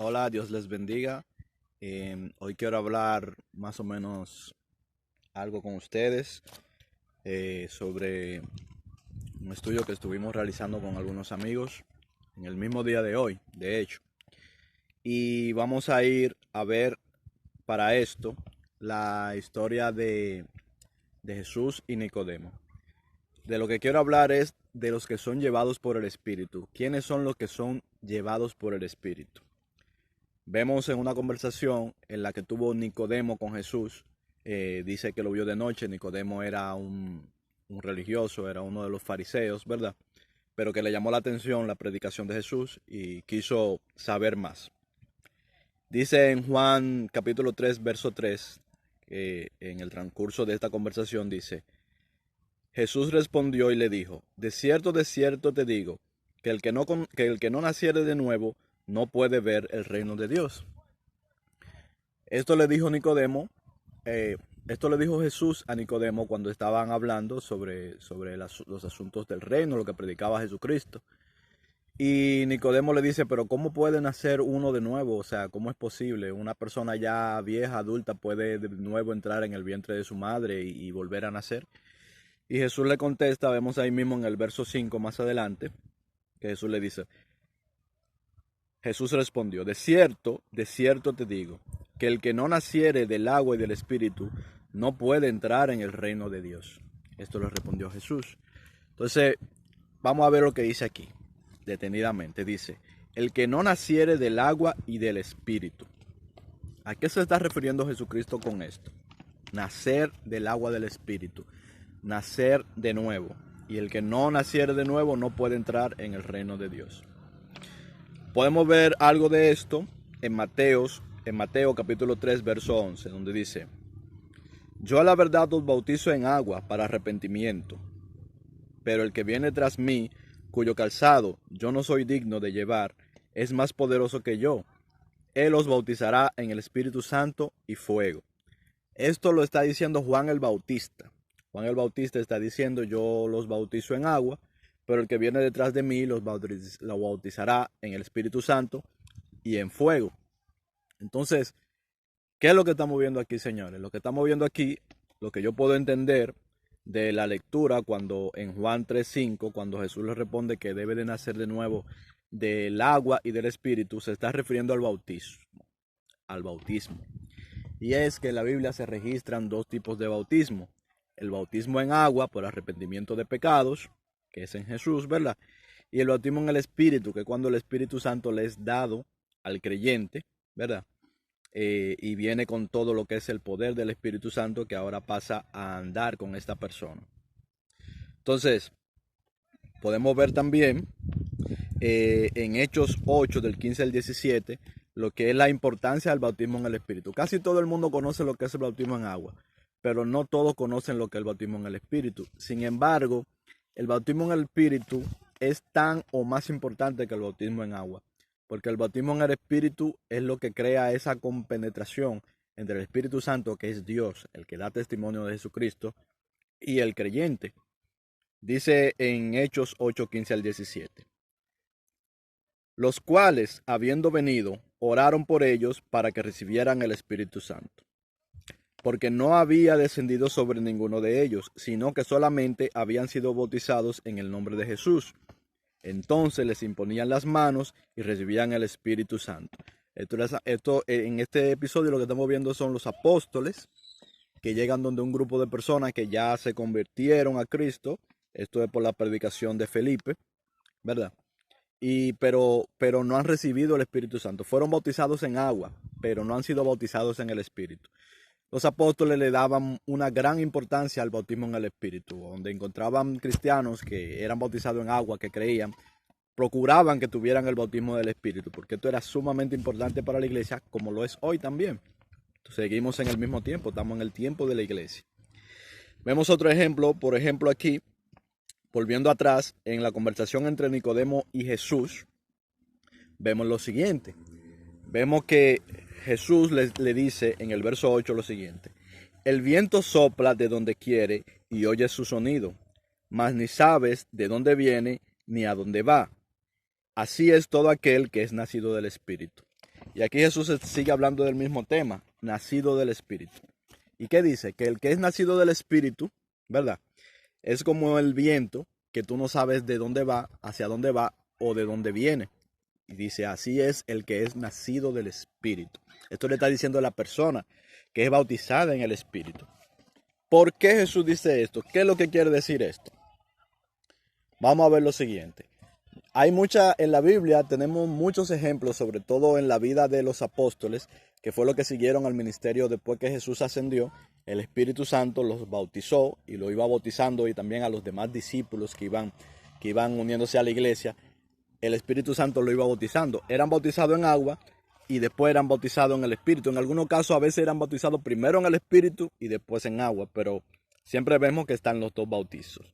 Hola, Dios les bendiga. Hoy quiero hablar más o menos algo con ustedes sobre un estudio que estuvimos realizando con algunos amigos en el mismo día de hoy, de hecho. Y vamos a ir a ver para esto la historia de Jesús y Nicodemo. De lo que quiero hablar es de los que son llevados por el Espíritu. ¿Quiénes son los que son llevados por el Espíritu? Vemos en una conversación en la que tuvo Nicodemo con Jesús, dice que lo vio de noche. Nicodemo era un religioso, era uno de los fariseos, ¿verdad? Pero que le llamó la atención la predicación de Jesús y quiso saber más. Dice en Juan capítulo 3, verso 3, en el transcurso de esta conversación dice: Jesús respondió y le dijo: de cierto te digo, que el que no naciere de nuevo no puede ver el reino de Dios. Esto le dijo Nicodemo, esto le dijo Jesús a Nicodemo cuando estaban hablando sobre los asuntos del reino, lo que predicaba Jesucristo. Y Nicodemo le dice, pero ¿cómo puede nacer uno de nuevo? O sea, ¿cómo es posible? Una persona ya vieja, adulta, puede de nuevo entrar en el vientre de su madre y volver a nacer. Y Jesús le contesta, vemos ahí mismo en el verso 5 más adelante, que Jesús le dice, Jesús respondió: de cierto te digo, que el que no naciere del agua y del espíritu no puede entrar en el reino de Dios. Esto le respondió Jesús. Entonces, vamos a ver lo que dice aquí, detenidamente. Dice, el que no naciere del agua y del espíritu. ¿A qué se está refiriendo Jesucristo con esto? Nacer del agua del espíritu, nacer de nuevo. Y el que no naciere de nuevo no puede entrar en el reino de Dios. Podemos ver algo de esto en Mateo capítulo 3, verso 11, donde dice: Yo a la verdad os bautizo en agua para arrepentimiento, pero el que viene tras mí, cuyo calzado yo no soy digno de llevar, es más poderoso que yo. Él os bautizará en el Espíritu Santo y fuego. Esto lo está diciendo Juan el Bautista. Juan el Bautista está diciendo: yo los bautizo en agua, pero el que viene detrás de mí lo bautizará en el Espíritu Santo y en fuego. Entonces, ¿qué es lo que estamos viendo aquí, señores? Lo que estamos viendo aquí, lo que yo puedo entender de la lectura, cuando en Juan 3:5, cuando Jesús le responde que debe de nacer de nuevo del agua y del Espíritu, se está refiriendo al bautismo, al bautismo. Y es que en la Biblia se registran dos tipos de bautismo: el bautismo en agua por arrepentimiento de pecados, que es en Jesús, ¿verdad? Y el bautismo en el Espíritu, que es cuando el Espíritu Santo le es dado al creyente, ¿verdad? Y viene con todo lo que es el poder del Espíritu Santo, que ahora pasa a andar con esta persona. Entonces, podemos ver también en Hechos 8, del 15 al 17, lo que es la importancia del bautismo en el Espíritu. Casi todo el mundo conoce lo que es el bautismo en agua, pero no todos conocen lo que es el bautismo en el Espíritu. Sin embargo, el bautismo en el Espíritu es tan o más importante que el bautismo en agua, porque el bautismo en el Espíritu es lo que crea esa compenetración entre el Espíritu Santo, que es Dios, el que da testimonio de Jesucristo, y el creyente. Dice en Hechos 8, 15 al 17. Los cuales, habiendo venido, oraron por ellos para que recibieran el Espíritu Santo, porque no había descendido sobre ninguno de ellos, sino que solamente habían sido bautizados en el nombre de Jesús. Entonces les imponían las manos y recibían el Espíritu Santo. En este episodio lo que estamos viendo son los apóstoles que llegan donde un grupo de personas que ya se convirtieron a Cristo. Esto es por la predicación de Felipe, ¿verdad? Pero no han recibido el Espíritu Santo. Fueron bautizados en agua, pero no han sido bautizados en el Espíritu. Los apóstoles le daban una gran importancia al bautismo en el Espíritu, donde encontraban cristianos que eran bautizados en agua, que creían, procuraban que tuvieran el bautismo del Espíritu, porque esto era sumamente importante para la iglesia, como lo es hoy también. Entonces, seguimos en el mismo tiempo, estamos en el tiempo de la iglesia. Vemos otro ejemplo, por ejemplo aquí, volviendo atrás, en la conversación entre Nicodemo y Jesús, vemos lo siguiente. Vemos que Jesús le dice en el verso 8 lo siguiente: el viento sopla de donde quiere y oyes su sonido, mas ni sabes de dónde viene ni a dónde va. Así es todo aquel que es nacido del Espíritu. Y aquí Jesús sigue hablando del mismo tema, nacido del Espíritu. ¿Y qué dice? Que el que es nacido del Espíritu, ¿verdad? Es como el viento, que tú no sabes de dónde va, hacia dónde va o de dónde viene. Y dice, así es el que es nacido del Espíritu. Esto le está diciendo a la persona que es bautizada en el Espíritu. ¿Por qué Jesús dice esto? ¿Qué es lo que quiere decir esto? Vamos a ver lo siguiente. En la Biblia tenemos muchos ejemplos, sobre todo en la vida de los apóstoles, que fue lo que siguieron al ministerio después que Jesús ascendió. El Espíritu Santo los bautizó y lo iba bautizando, y también a los demás discípulos que iban uniéndose a la iglesia. El Espíritu Santo lo iba bautizando. Eran bautizados en agua y después eran bautizados en el Espíritu. En algunos casos a veces eran bautizados primero en el Espíritu y después en agua, pero siempre vemos que están los dos bautizos.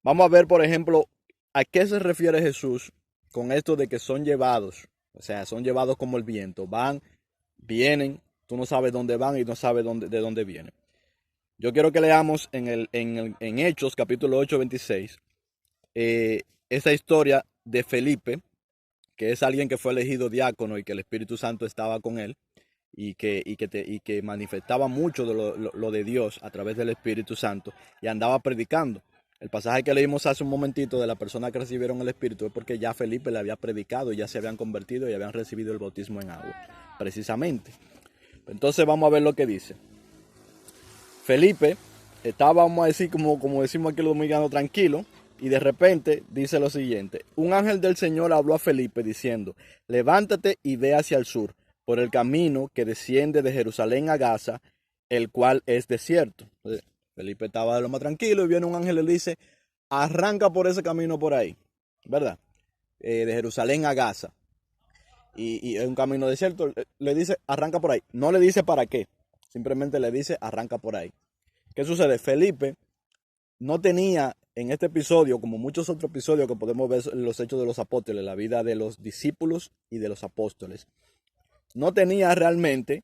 Vamos a ver, por ejemplo, a qué se refiere Jesús con esto de que son llevados. O sea, son llevados como el viento. Van, vienen, tú no sabes dónde van y no sabes de dónde vienen. Yo quiero que leamos en Hechos, capítulo 8, 26, esa historia de Felipe, que es alguien que fue elegido diácono y que el Espíritu Santo estaba con él y que manifestaba mucho de lo de Dios a través del Espíritu Santo y andaba predicando. El pasaje que leímos hace un momentito de la persona que recibieron el Espíritu es porque ya Felipe le había predicado, ya se habían convertido y habían recibido el bautismo en agua, precisamente. Entonces vamos a ver lo que dice. Felipe estaba, vamos a decir, como decimos aquí los dominicanos, tranquilo, y de repente dice lo siguiente: un ángel del Señor habló a Felipe diciendo, levántate y ve hacia el sur, por el camino que desciende de Jerusalén a Gaza, el cual es desierto. Felipe estaba de lo más tranquilo y viene un ángel y le dice, arranca por ese camino por ahí, ¿verdad? De Jerusalén a Gaza. Y es un camino desierto, le dice, arranca por ahí. No le dice para qué, simplemente le dice, arranca por ahí. ¿Qué sucede? Felipe no tenía en este episodio, como muchos otros episodios que podemos ver en los Hechos de los Apóstoles, la vida de los discípulos y de los apóstoles, no tenía realmente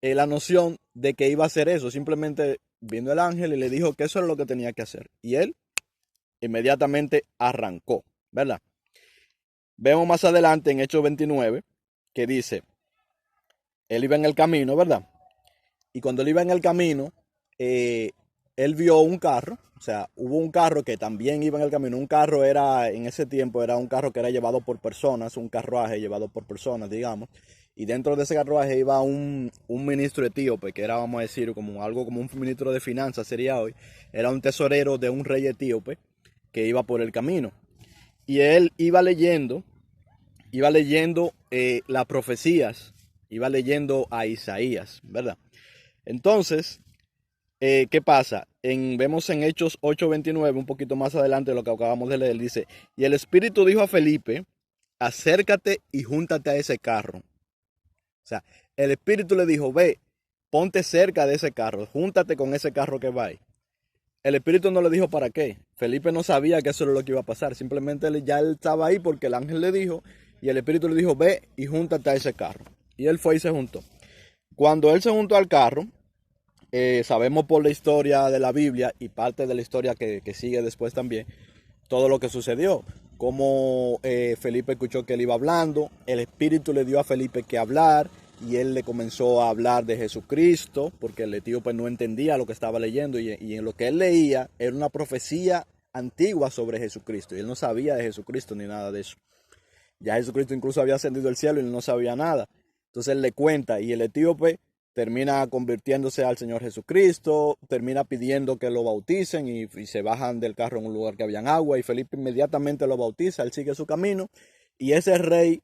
la noción de que iba a hacer eso. Simplemente vino el ángel y le dijo que eso era lo que tenía que hacer. Y él inmediatamente arrancó, ¿verdad? Vemos más adelante en Hechos 29 que dice, él iba en el camino, ¿verdad? Y cuando él iba en el camino, él vio un carro, o sea, hubo un carro que también iba en el camino. Un carro en ese tiempo era un carro que era llevado por personas, un carruaje llevado por personas, digamos. Y dentro de ese carruaje iba un ministro etíope, que era, vamos a decir, algo como un ministro de finanzas sería hoy. Era un tesorero de un rey etíope que iba por el camino. Y él iba leyendo las profecías, iba leyendo a Isaías, ¿verdad? Entonces, ¿qué pasa? Vemos en Hechos 8:29, un poquito más adelante de lo que acabamos de leer, dice, y el Espíritu dijo a Felipe, acércate y júntate a ese carro. O sea, el Espíritu le dijo, ve, ponte cerca de ese carro, júntate con ese carro que va ahí. El Espíritu no le dijo para qué. Felipe no sabía que eso era lo que iba a pasar. Simplemente él estaba ahí porque el ángel le dijo, y el Espíritu le dijo, ve y júntate a ese carro. Y él fue y se juntó. Cuando él se juntó al carro, sabemos por la historia de la Biblia y parte de la historia que sigue después también, todo lo que sucedió. Como Felipe escuchó que él iba hablando, el Espíritu le dio a Felipe que hablar y él le comenzó a hablar de Jesucristo, porque el etíope no entendía lo que estaba leyendo y en lo que él leía era una profecía antigua sobre Jesucristo y él no sabía de Jesucristo ni nada de eso. Ya Jesucristo incluso había ascendido al cielo y él no sabía nada. Entonces él le cuenta y el etíope termina convirtiéndose al Señor Jesucristo, termina pidiendo que lo bauticen y se bajan del carro en un lugar que había agua y Felipe inmediatamente lo bautiza, él sigue su camino y ese rey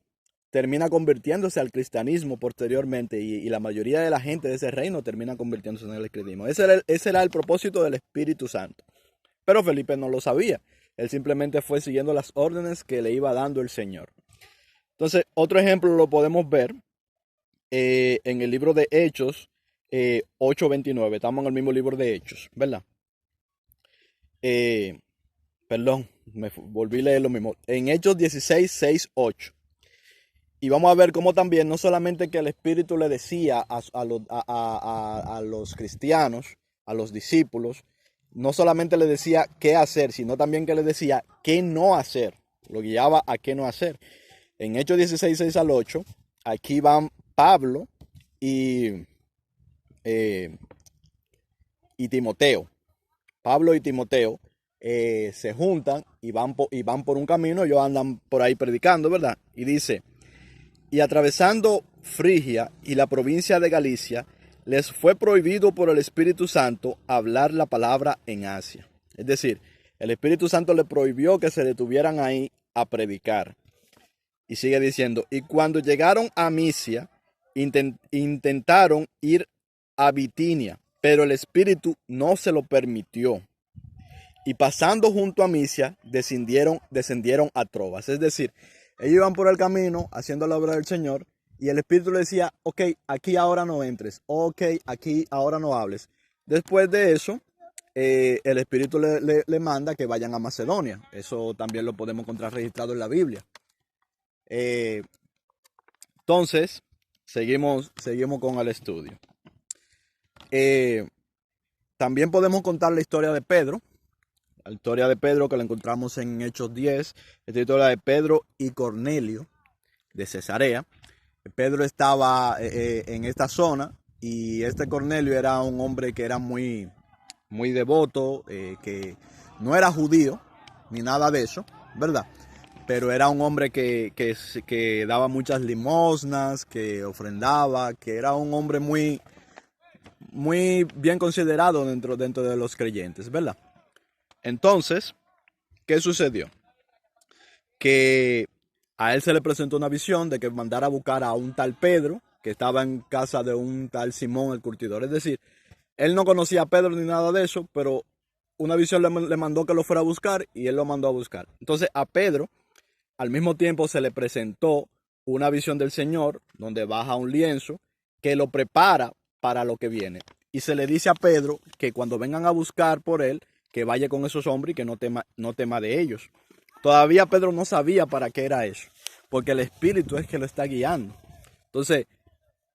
termina convirtiéndose al cristianismo posteriormente y la mayoría de la gente de ese reino termina convirtiéndose en el cristianismo. Ese era el propósito del Espíritu Santo. Pero Felipe no lo sabía, él simplemente fue siguiendo las órdenes que le iba dando el Señor. Entonces, otro ejemplo lo podemos ver en el libro de Hechos 8:29. Estamos en el mismo libro de Hechos, ¿verdad? Perdón, volví a leer lo mismo. En Hechos 16, 6, 8. Y vamos a ver cómo también, no solamente que el Espíritu le decía a los cristianos, a los discípulos, no solamente le decía qué hacer, sino también que le decía qué no hacer. Lo guiaba a qué no hacer. En Hechos 16, 6 al 8, aquí van Pablo y, eh, y Timoteo. Pablo y Timoteo se juntan y van por un camino, ellos andan por ahí predicando, ¿verdad? Y dice, y atravesando Frigia y la provincia de Galicia, les fue prohibido por el Espíritu Santo hablar la palabra en Asia. Es decir, el Espíritu Santo le prohibió que se detuvieran ahí a predicar. Y sigue diciendo, y cuando llegaron a Misia, intentaron ir a Bitinia, pero el Espíritu no se lo permitió. Y pasando junto a Misia, descendieron a Trovas. Es decir, ellos iban por el camino haciendo la obra del Señor y el Espíritu le decía, ok, aquí ahora no entres, ok, aquí ahora no hables. Después de eso, el Espíritu le manda que vayan a Macedonia. Eso también lo podemos encontrar registrado en la Biblia. Eh, entonces, seguimos con el estudio. También podemos contar la historia de Pedro. La historia de Pedro que la encontramos en Hechos 10. Esta historia de Pedro y Cornelio de Cesarea. Pedro estaba en esta zona y este Cornelio era un hombre que era muy, muy devoto, que no era judío ni nada de eso, ¿verdad? Pero era un hombre que daba muchas limosnas, que ofrendaba, que era un hombre muy, muy bien considerado dentro de los creyentes, ¿verdad? Entonces, ¿qué sucedió? Que a él se le presentó una visión de que mandara a buscar a un tal Pedro, que estaba en casa de un tal Simón el curtidor. Es decir, él no conocía a Pedro ni nada de eso, pero una visión le mandó que lo fuera a buscar y él lo mandó a buscar. Entonces a Pedro, al mismo tiempo, se le presentó una visión del Señor, donde baja un lienzo, que lo prepara para lo que viene. Y se le dice a Pedro que cuando vengan a buscar por él, que vaya con esos hombres y que no tema de ellos. Todavía Pedro no sabía para qué era eso, porque el Espíritu es que lo está guiando. Entonces,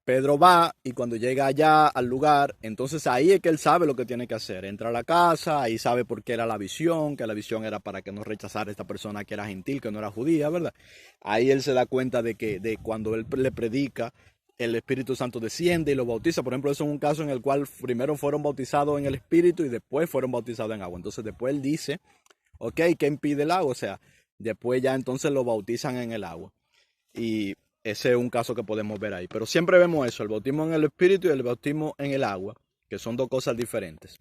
Pedro va y cuando llega allá al lugar, entonces ahí es que él sabe lo que tiene que hacer. Entra a la casa, ahí sabe por qué era la visión, que la visión era para que no rechazara a esta persona que era gentil, que no era judía, ¿verdad? Ahí él se da cuenta de que cuando él le predica, el Espíritu Santo desciende y lo bautiza. Por ejemplo, eso es un caso en el cual primero fueron bautizados en el Espíritu y después fueron bautizados en agua. Entonces después él dice, ok, ¿qué impide el agua? O sea, después ya entonces lo bautizan en el agua. Y ese es un caso que podemos ver ahí. Pero siempre vemos eso, el bautismo en el Espíritu y el bautismo en el agua, que son dos cosas diferentes.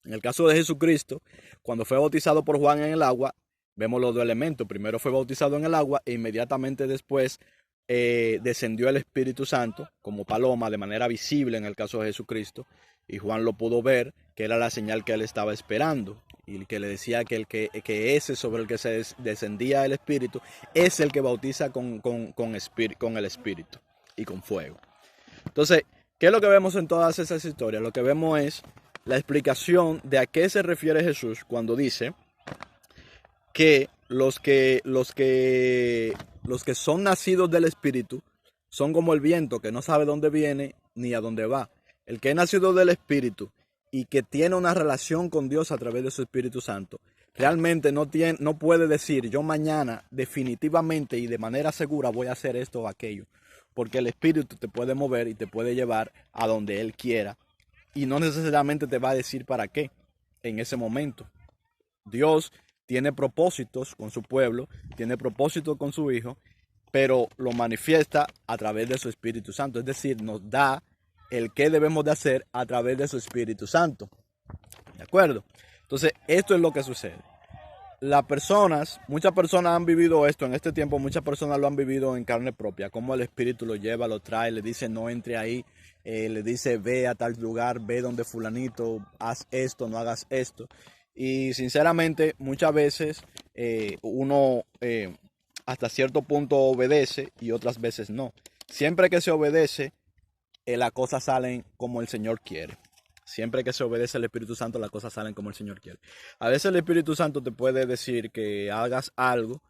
En el caso de Jesucristo, cuando fue bautizado por Juan en el agua, vemos los dos elementos. Primero fue bautizado en el agua e inmediatamente después descendió el Espíritu Santo como paloma de manera visible en el caso de Jesucristo. Y Juan lo pudo ver, que era la señal que él estaba esperando. Y que le decía que ese sobre el que se descendía el Espíritu es el que bautiza con el Espíritu y con fuego. Entonces, ¿qué es lo que vemos en todas esas historias? Lo que vemos es la explicación de a qué se refiere Jesús cuando dice que los que son nacidos del Espíritu son como el viento que no sabe dónde viene ni a dónde va. El que es nacido del Espíritu y que tiene una relación con Dios a través de su Espíritu Santo, realmente no puede decir yo mañana definitivamente y de manera segura voy a hacer esto o aquello, porque el Espíritu te puede mover y te puede llevar a donde Él quiera y no necesariamente te va a decir para qué en ese momento. Dios tiene propósitos con su pueblo, tiene propósitos con su Hijo, pero lo manifiesta a través de su Espíritu Santo. Es decir, nos da el qué debemos de hacer a través de su Espíritu Santo. ¿De acuerdo? Entonces, esto es lo que sucede. Muchas personas han vivido esto en este tiempo, muchas personas lo han vivido en carne propia, como el Espíritu lo lleva, lo trae, le dice no entre ahí, le dice ve a tal lugar, ve donde fulanito, haz esto, no hagas esto. Y sinceramente muchas veces uno hasta cierto punto obedece y otras veces no. Siempre que se obedece, las cosas salen como el Señor quiere. Siempre que se obedece al Espíritu Santo, las cosas salen como el Señor quiere. A veces el Espíritu Santo te puede decir que hagas algo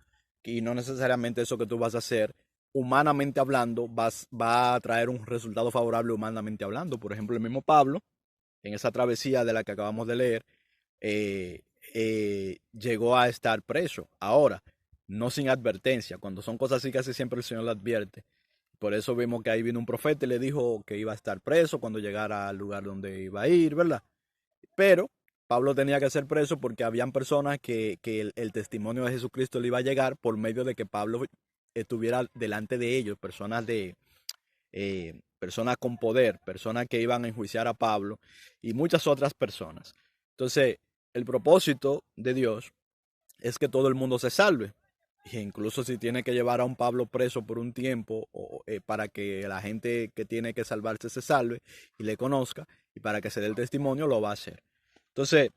y no necesariamente eso que tú vas a hacer, humanamente hablando, va a traer un resultado favorable humanamente hablando. Por ejemplo, el mismo Pablo, en esa travesía de la que acabamos de leer, llegó a estar preso. Ahora, no sin advertencia. Cuando son cosas así, casi siempre el Señor lo advierte. por eso vimos que ahí vino un profeta y le dijo que iba a estar preso cuando llegara al lugar donde iba a ir, ¿verdad? Pero Pablo tenía que ser preso porque habían personas que el testimonio de Jesucristo le iba a llegar por medio de que Pablo estuviera delante de ellos, personas con poder, personas que iban a enjuiciar a Pablo y muchas otras personas. Entonces, el propósito de Dios es que todo el mundo se salve. E incluso si tiene que llevar a un Pablo preso por un tiempo para que la gente que tiene que salvarse se salve y le conozca y para que se dé el testimonio, lo va a hacer. Entonces,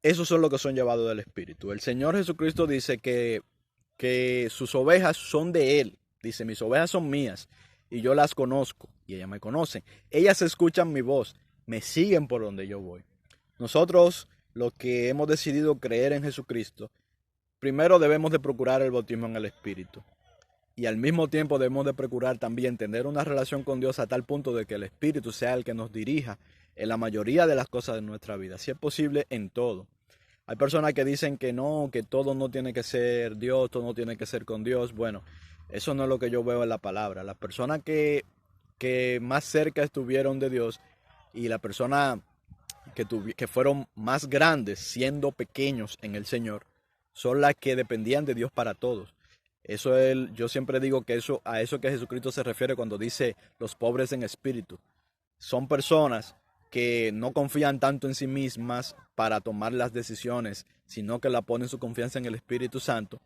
esos son los que son llevados del Espíritu. El Señor Jesucristo dice que sus ovejas son de Él. Dice, mis ovejas son mías y yo las conozco y ellas me conocen. Ellas escuchan mi voz, me siguen por donde yo voy. Nosotros, los que hemos decidido creer en Jesucristo, primero debemos de procurar el bautismo en el Espíritu. Y al mismo tiempo debemos de procurar también tener una relación con Dios a tal punto de que el Espíritu sea el que nos dirija en la mayoría de las cosas de nuestra vida, si es posible en todo. Hay personas que dicen que no, que todo no tiene que ser Dios, todo no tiene que ser con Dios. Bueno, eso no es lo que yo veo en la palabra. Las personas que más cerca estuvieron de Dios y las personas que fueron más grandes siendo pequeños en el Señor son las que dependían de Dios para todos. Eso yo siempre digo que a eso que Jesucristo se refiere cuando dice los pobres en espíritu. Son personas que no confían tanto en sí mismas para tomar las decisiones, sino que la ponen su confianza en el Espíritu Santo,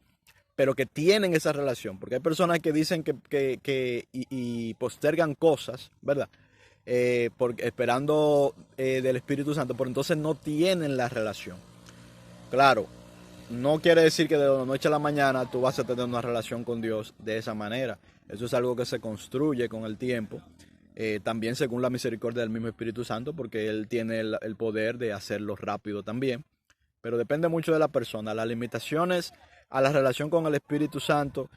pero que tienen esa relación, porque hay personas que dicen y postergan cosas, ¿verdad? Esperando del Espíritu Santo, pero entonces no tienen la relación. Claro, no quiere decir que de la noche a la mañana tú vas a tener una relación con Dios de esa manera. Eso es algo que se construye con el tiempo. También según la misericordia del mismo Espíritu Santo, porque Él tiene el poder de hacerlo rápido también. Pero depende mucho de la persona. Las limitaciones a la relación con el Espíritu Santo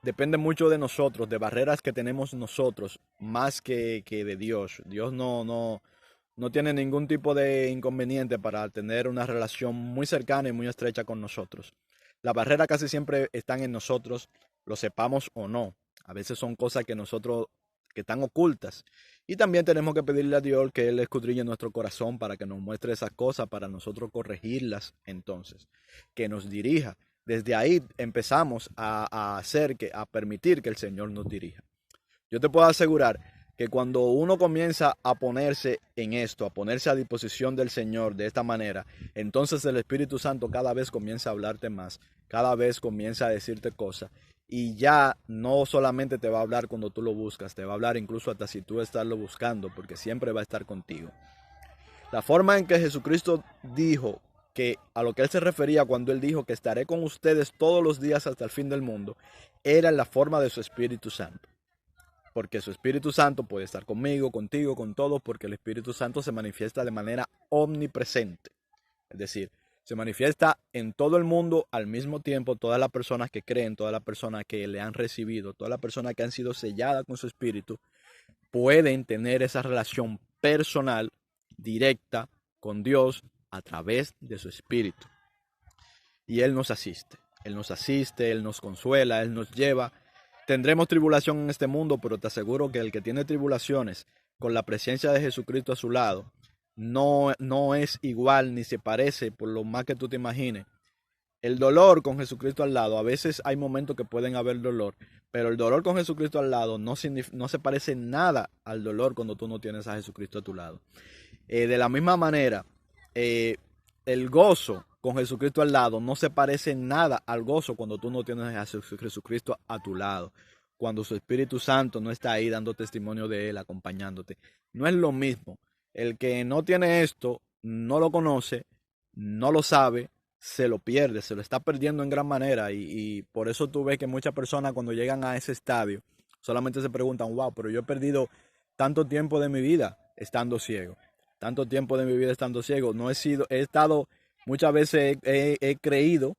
dependen mucho de nosotros, de barreras que tenemos nosotros, más que de Dios. Dios no tiene ningún tipo de inconveniente para tener una relación muy cercana y muy estrecha con nosotros. Las barreras casi siempre están en nosotros, lo sepamos o no. A veces son cosas que están ocultas. Y también tenemos que pedirle a Dios que Él escudriñe nuestro corazón para que nos muestre esas cosas, para nosotros corregirlas entonces, que nos dirija. Desde ahí empezamos a permitir que el Señor nos dirija. Yo te puedo asegurar que cuando uno comienza a ponerse en esto, a ponerse a disposición del Señor de esta manera, entonces el Espíritu Santo cada vez comienza a hablarte más, cada vez comienza a decirte cosas y ya no solamente te va a hablar cuando tú lo buscas, te va a hablar incluso hasta si tú estás lo buscando, porque siempre va a estar contigo. La forma en que Jesucristo dijo que a lo que Él se refería cuando Él dijo que estaré con ustedes todos los días hasta el fin del mundo, era en la forma de su Espíritu Santo. Porque su Espíritu Santo puede estar conmigo, contigo, con todos, porque el Espíritu Santo se manifiesta de manera omnipresente. Es decir, se manifiesta en todo el mundo al mismo tiempo, todas las personas que creen, todas las personas que le han recibido, todas las personas que han sido selladas con su Espíritu, pueden tener esa relación personal, directa, con Dios a través de su Espíritu. Y Él nos asiste, Él nos consuela, Él nos lleva. Tendremos tribulación en este mundo, pero te aseguro que el que tiene tribulaciones con la presencia de Jesucristo a su lado, no es igual ni se parece por lo más que tú te imagines. El dolor con Jesucristo al lado, a veces hay momentos que pueden haber dolor, pero el dolor con Jesucristo al lado no se parece nada al dolor cuando tú no tienes a Jesucristo a tu lado. De la misma manera, el gozo con Jesucristo al lado no se parece nada al gozo cuando tú no tienes a Jesucristo a tu lado. Cuando su Espíritu Santo no está ahí dando testimonio de Él, acompañándote. No es lo mismo. El que no tiene esto, no lo conoce, no lo sabe, se lo pierde, se lo está perdiendo en gran manera. Y por eso tú ves que muchas personas cuando llegan a ese estadio solamente se preguntan, wow, pero yo he perdido tanto tiempo de mi vida estando ciego. Tanto tiempo de mi vida estando ciego. He estado, muchas veces he creído,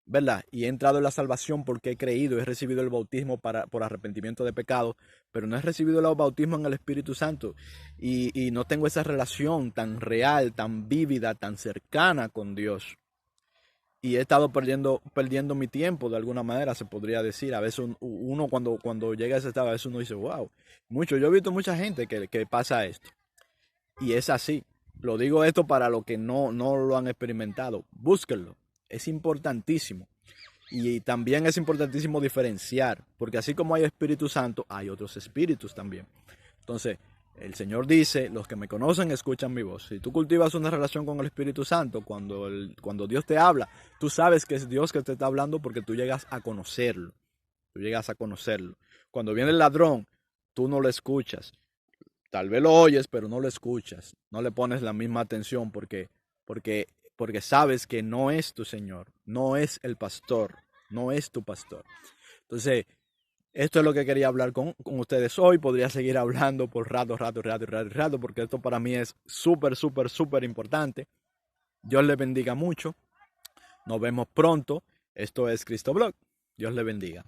¿verdad? Y he entrado en la salvación porque he creído, he recibido el bautismo por arrepentimiento de pecado, pero no he recibido el bautismo en el Espíritu Santo. Y no tengo esa relación tan real, tan vívida, tan cercana con Dios. y he estado perdiendo mi tiempo de alguna manera, se podría decir. A veces uno cuando llega a ese estado, a veces uno dice, wow, yo he visto mucha gente que pasa esto. Y es así. Lo digo esto para los que no lo han experimentado. Búsquenlo. Es importantísimo. Y también es importantísimo diferenciar, porque así como hay Espíritu Santo, hay otros espíritus también. Entonces, el Señor dice, los que me conocen escuchan mi voz. Si tú cultivas una relación con el Espíritu Santo, cuando Dios te habla, tú sabes que es Dios que te está hablando porque tú llegas a conocerlo. Tú llegas a conocerlo. Cuando viene el ladrón, tú no lo escuchas. Tal vez lo oyes, pero no lo escuchas. No le pones la misma atención porque, porque sabes que no es tu Señor, no es el pastor, no es tu pastor. Entonces, esto es lo que quería hablar con ustedes hoy. Podría seguir hablando por rato, porque esto para mí es súper importante. Dios les bendiga mucho. Nos vemos pronto. Esto es Cristo Blog. Dios les bendiga.